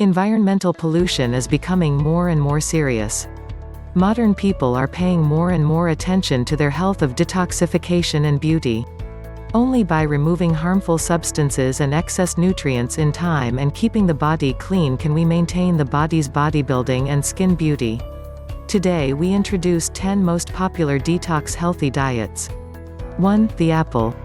Environmental pollution is becoming more and more serious. Modern people are paying more and more attention to their health of detoxification and beauty. Only by removing harmful substances and excess nutrients in time and keeping the body clean can we maintain the body's bodybuilding and skin beauty. Today we introduce 10 most popular detox healthy diets. 1. The apple.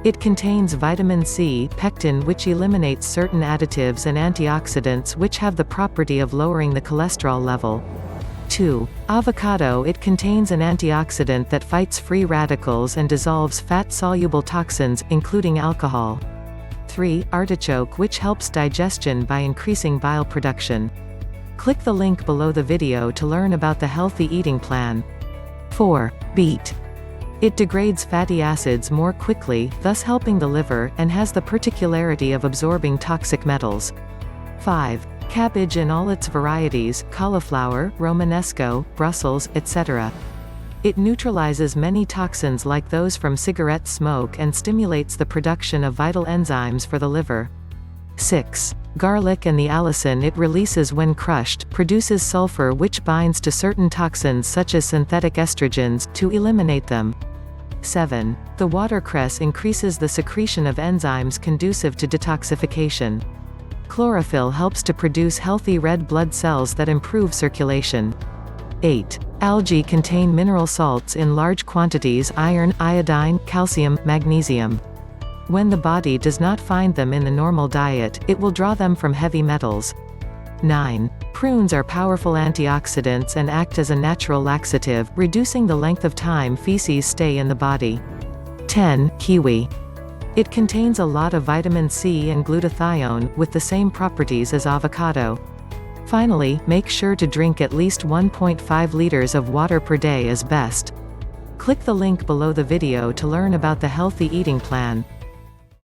It contains vitamin C, pectin, which eliminates certain additives, and antioxidants which have the property of lowering the cholesterol level. 2. Avocado. It contains an antioxidant that fights free radicals and dissolves fat-soluble toxins, including alcohol. 3. Artichoke, which helps digestion by increasing bile production. Click the link below the video to learn about the healthy eating plan. 4. Beet. It degrades fatty acids more quickly, thus helping the liver, and has the particularity of absorbing toxic metals. 5. Cabbage in all its varieties, cauliflower, Romanesco, Brussels, etc. It neutralizes many toxins like those from cigarette smoke and stimulates the production of vital enzymes for the liver. 6. Garlic and the allicin it releases when crushed, produces sulfur which binds to certain toxins such as synthetic estrogens, to eliminate them. 7. The watercress increases the secretion of enzymes conducive to detoxification. Chlorophyll helps to produce healthy red blood cells that improve circulation. 8. Algae contain mineral salts in large quantities: iron, iodine, calcium, magnesium. When the body does not find them in the normal diet, it will draw them from heavy metals. 9. Prunes are powerful antioxidants and act as a natural laxative, reducing the length of time feces stay in the body. 10. Kiwi. It contains a lot of vitamin C and glutathione, with the same properties as avocado. Finally, make sure to drink at least 1.5 liters of water per day is best. Click the link below the video to learn about the healthy eating plan.